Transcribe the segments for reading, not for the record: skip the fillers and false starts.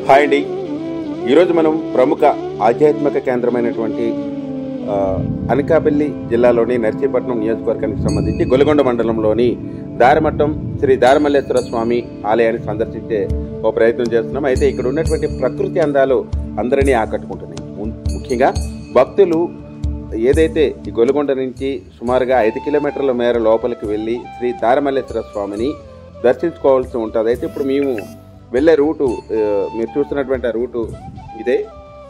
Hi అండి. ఈరోజు మనం ప్రముఖ ఆధ్యాత్మిక కేంద్రమైనటువంటి అనకాపల్లి జిల్లాలోని నర్సీపట్నం నియోజకవర్గానికి సంబంధించి గొలుగొండ మండలంలోని దారమట్టం శ్రీ దారమల్లేశ్వర స్వామి ఆలయాన్ని సందర్శించే ఓ ప్రయత్నం చేస్తున్నాం. అయితే ఇక్కడ ఉన్నటువంటి ప్రకృతి అందాలు అందరినీ ఆకట్టుకుంటున్నాయి. ముఖ్యంగా భక్తులు ఏదైతే ఈ గొలుగొండ నుంచి సుమారుగా 5 కిలోమీటర్ల మేర లోపలికి వెళ్ళి శ్రీ దారమల్లేశ్వర స్వామిని దర్శించుకోవాల్సి ఉంటుంది. అయితే ఇప్పుడు మేము వెళ్ళే రూటు మీరు చూస్తున్నటువంటి ఆ రూటు ఇదే.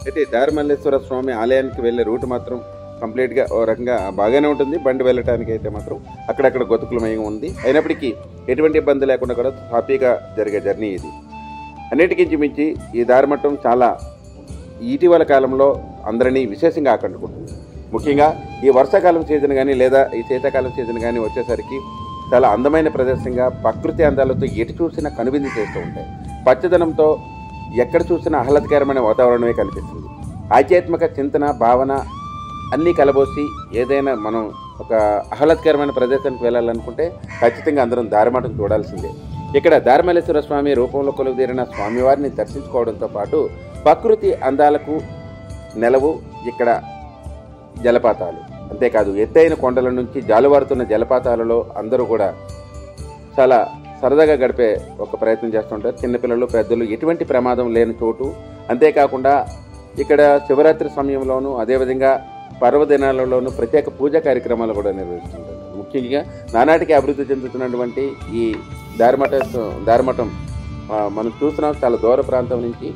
అయితే దారమల్లేశ్వర స్వామి ఆలయానికి వెళ్ళే రూటు మాత్రం కంప్లీట్గా ఓ రకంగా బాగానే ఉంటుంది. బండి వెళ్ళటానికి అయితే మాత్రం అక్కడక్కడ గొతుకులమయం ఉంది. అయినప్పటికీ ఎటువంటి ఇబ్బంది లేకుండా కూడా హ్యాపీగా జరిగే జర్నీ ఇది. అన్నిటికీ మించి ఈ దారమట్టం చాలా ఇటీవల కాలంలో అందరినీ విశేషంగా ఆకట్టుకుంటుంది. ముఖ్యంగా ఈ వర్షాకాలం సీజన్ కానీ లేదా ఈ శీతాకాలం సీజన్ కానీ వచ్చేసరికి చాలా అందమైన ప్రదేశంగా ప్రకృతి అందాలతో ఎటు చూసినా కనువిందు చేస్తూ ఉంటాయి. పచ్చదనంతో ఎక్కడ చూసినా ఆహ్లాదకరమైన వాతావరణమే కనిపిస్తుంది. ఆధ్యాత్మిక చింతన భావన అన్నీ కలబోసి ఏదైనా మనం ఒక ఆహ్లాదకరమైన ప్రదేశానికి వెళ్ళాలనుకుంటే ఖచ్చితంగా అందరం దారమట్టం చూడాల్సిందే. ఇక్కడ దారమల్లేశ్వర స్వామి రూపంలో కొలువుదీరిన స్వామివారిని దర్శించుకోవడంతో పాటు ప్రకృతి అందాలకు నెలవు ఇక్కడ జలపాతాలు. అంతేకాదు ఎత్తైన కొండల నుంచి జాలువారుతున్న జలపాతాలలో అందరూ కూడా చాలా సరదాగా గడిపే ఒక ప్రయత్నం చేస్తుంటారు. చిన్నపిల్లలు పెద్దలు ఎటువంటి ప్రమాదం లేని చోటు. అంతేకాకుండా ఇక్కడ శివరాత్రి సమయంలోనూ అదేవిధంగా పర్వదినాలలోనూ ప్రత్యేక పూజా కార్యక్రమాలు కూడా నిర్వహిస్తుంటారు. ముఖ్యంగా నానాటికి అభివృద్ధి చెందుతున్నటువంటి ఈ దారమట్టం మనం చూస్తున్నాం చాలా దూర ప్రాంతం నుంచి.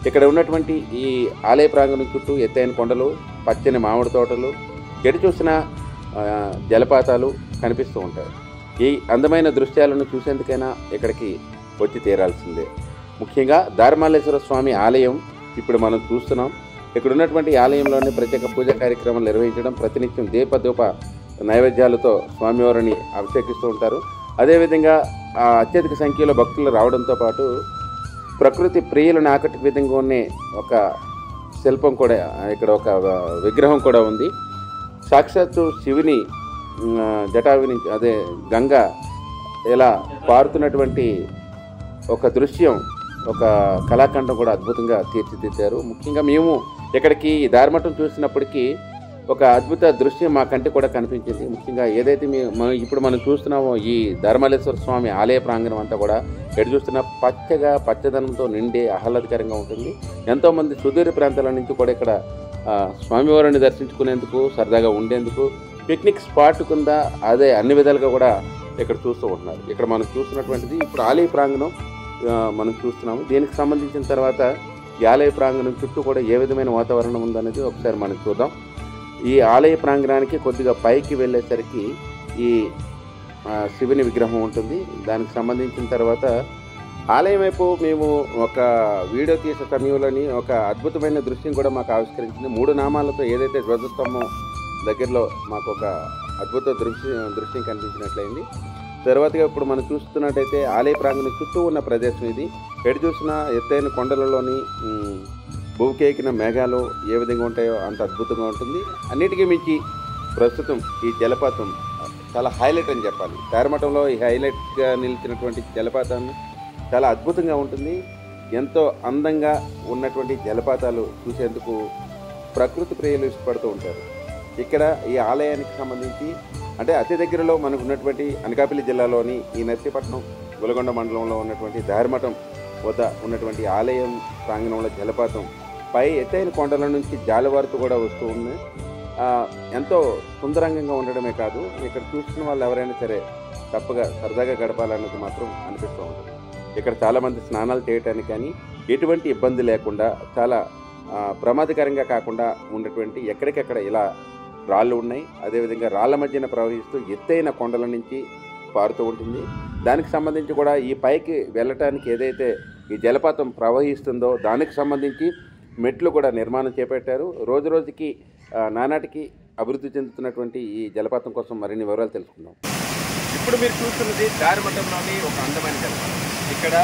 ఇక్కడ ఉన్నటువంటి ఈ ఆలయ ప్రాంగణం చుట్టూ ఎత్తైన కొండలు, పచ్చని మామిడి తోటలు, ఎటు చూసిన జలపాతాలు కనిపిస్తూ ఉంటాయి. ఈ అందమైన దృశ్యాలను చూసేందుకైనా ఇక్కడికి వచ్చి తీరాల్సిందే. ముఖ్యంగా దారమల్లేశ్వర స్వామి ఆలయం ఇప్పుడు మనం చూస్తున్నాం. ఇక్కడ ఉన్నటువంటి ఆలయంలోని ప్రత్యేక పూజా కార్యక్రమాలు నిర్వహించడం, ప్రతినిత్యం దీపధూప నైవేద్యాలతో స్వామివారిని అభిషేకిస్తూ ఉంటారు. అదేవిధంగా అత్యధిక సంఖ్యలో భక్తులు రావడంతో పాటు ప్రకృతి ప్రియులను ఆకట్టుకు విధంగా ఉన్న ఒక శిల్పం కూడా ఇక్కడ ఒక విగ్రహం కూడా ఉంది. సాక్షాత్తు శివుని జటావి నుంచి అదే గంగ ఇలా పారుతున్నటువంటి ఒక దృశ్యం, ఒక కళాఖండం కూడా అద్భుతంగా తీర్చిదిద్దారు. ముఖ్యంగా మేము ఇక్కడికి దారమట్టం చూసినప్పటికీ ఒక అద్భుత దృశ్యం మా కంటి కూడా కనిపించింది. ముఖ్యంగా ఏదైతే ఇప్పుడు మనం చూస్తున్నామో ఈ దారమల్లేశ్వర స్వామి ఆలయ ప్రాంగణం అంతా కూడా ఎటు చూస్తున్న పచ్చదనంతో నిండి ఆహ్లాదకరంగా ఉంటుంది. ఎంతోమంది సుదూర ప్రాంతాల నుంచి కూడా ఇక్కడ స్వామివారిని దర్శించుకునేందుకు, సరదాగా ఉండేందుకు, పిక్నిక్ స్పాట్ కింద అదే అన్ని విధాలుగా కూడా ఇక్కడ చూస్తూ ఉంటున్నారు. ఇక్కడ మనం చూస్తున్నటువంటిది ఇప్పుడు ఆలయ ప్రాంగణం మనం చూస్తున్నాము. దీనికి సంబంధించిన తర్వాత ఈ ఆలయ ప్రాంగణం చుట్టూ కూడా ఏ విధమైన వాతావరణం ఉందనేది ఒకసారి మనం చూద్దాం. ఈ ఆలయ ప్రాంగణానికి కొద్దిగా పైకి వెళ్ళేసరికి ఈ శివుని విగ్రహం ఉంటుంది. దానికి సంబంధించిన తర్వాత ఆలయం వైపు మేము ఒక వీడియో తీసే సమయంలోని ఒక అద్భుతమైన దృశ్యం కూడా మాకు ఆవిష్కరించింది. 3 నామాలతో ఏదైతే ధ్వజస్తంభం దగ్గరలో మాకు ఒక అద్భుత దృశ్యం కనిపించినట్లయింది. తర్వాతగా ఇప్పుడు మనం చూస్తున్నట్టయితే ఆలయ ప్రాంగణం చుట్టూ ఉన్న ప్రదేశం ఇది. ఎటు చూసినా ఎత్తైన కొండలలోని భూకేకిన మేఘాలు ఏ విధంగా ఉంటాయో అంత అద్భుతంగా ఉంటుంది. అన్నిటికీ మించి ప్రస్తుతం ఈ జలపాతం చాలా హైలైట్ అని చెప్పాలి. దారమట్టంలో ఈ హైలైట్గా నిలిచినటువంటి జలపాతాన్ని చాలా అద్భుతంగా ఉంటుంది. ఎంతో అందంగా ఉన్నటువంటి జలపాతాలు చూసేందుకు ప్రకృతి ప్రియులు ఇష్టపడుతూ ఉంటారు. ఇక్కడ ఈ ఆలయానికి సంబంధించి అంటే అతి దగ్గరలో మనకు ఉన్నటువంటి అనకాపల్లి జిల్లాలోని ఈ నర్సీపట్నం గొలుగొండ మండలంలో ఉన్నటువంటి దారమట్టం వద్ద ఉన్నటువంటి ఆలయం ప్రాంగణంలో జలపాతం పై ఎత్తైన కొండల నుంచి జాలువారుతూ కూడా వస్తూ ఉంది. ఎంతో సుందరంగా ఉండడమే కాదు, ఇక్కడ చూస్తున్న వాళ్ళు ఎవరైనా సరే తప్పగా సరదాగా గడపాలన్నది మాత్రం అనిపిస్తూ ఉంటుంది. ఇక్కడ చాలామంది స్నానాలు చేయటానికి కానీ ఎటువంటి ఇబ్బంది లేకుండా చాలా ప్రమాదకరంగా కాకుండా ఉన్నటువంటి ఎక్కడికెక్కడ ఇలా రాళ్ళు ఉన్నాయి. అదేవిధంగా రాళ్ల మధ్యన ప్రవహిస్తూ ఎత్తైన కొండల నుంచి పారుతూ ఉంటుంది. దానికి సంబంధించి కూడా ఈ పైకి వెళ్ళటానికి ఏదైతే ఈ జలపాతం ప్రవహిస్తుందో దానికి సంబంధించి మెట్లు కూడా నిర్మాణం చేపట్టారు. రోజు రోజుకి నానాటికి అభివృద్ధి చెందుతున్నటువంటి ఈ జలపాతం కోసం మరిన్ని వివరాలు తెలుసుకుందాం. ఇప్పుడు మీరు చూస్తున్నది దారమట్టంలోని ఒక అందమైన జలపాతం. ఇక్కడ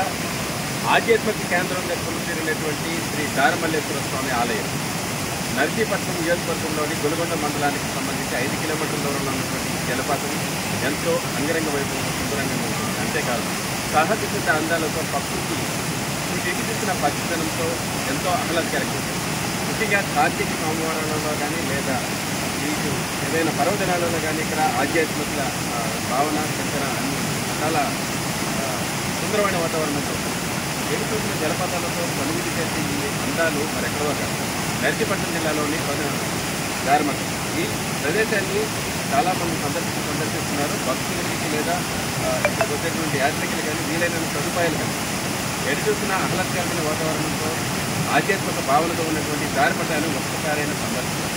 ఆధ్యాత్మిక కేంద్రంగా కొలువుతీరినటువంటి శ్రీ దారమల్లేశ్వర స్వామి ఆలయం నర్సీపట్నం నియోజకవర్గంలోని గొలుగొండ మండలానికి సంబంధించి 5 కిలోమీటర్ల దూరంలో ఉన్నటువంటి జలపాతం ఎంతో అంగరంగ వైభవం సుందరంగా ఉంటుంది. అంతేకాదు సహజ సిద్ధ అందాలతో ప్రకృతి వీటికి చూసిన పచ్చదనంతో ఎంతో ఆహ్లాదకరంగా ఉంటుంది. ముఖ్యంగా కార్తీక సోమవారాలలో కానీ లేదా మీకు ఏదైనా పర్వదినాలలో కానీ ఇక్కడ ఆధ్యాత్మిక భావన చింతన అన్ని చాలా సుందరమైన వాతావరణంతో ఎటు చూసిన జలపాతాలతో కనువిందు చేసే ఈ అందాలు మరెక్కడో కాదు. నర్సీపట్నం జిల్లాలోని దారిమట్టం ఈ ప్రదేశాన్ని చాలామంది సందర్శిస్తున్నారు. భక్తులకి లేదా ఇక్కడికి వచ్చేటువంటి యాత్రికులు కానీ వీలైన సదుపాయాలు కానీ ఎటు చూసిన ఆహ్లాదకరమైన వాతావరణంతో ఆధ్యాత్మిక భావనతో ఉన్నటువంటి దారిమట్టాన్ని ఒక్కసారైన సందర్శిస్తారు.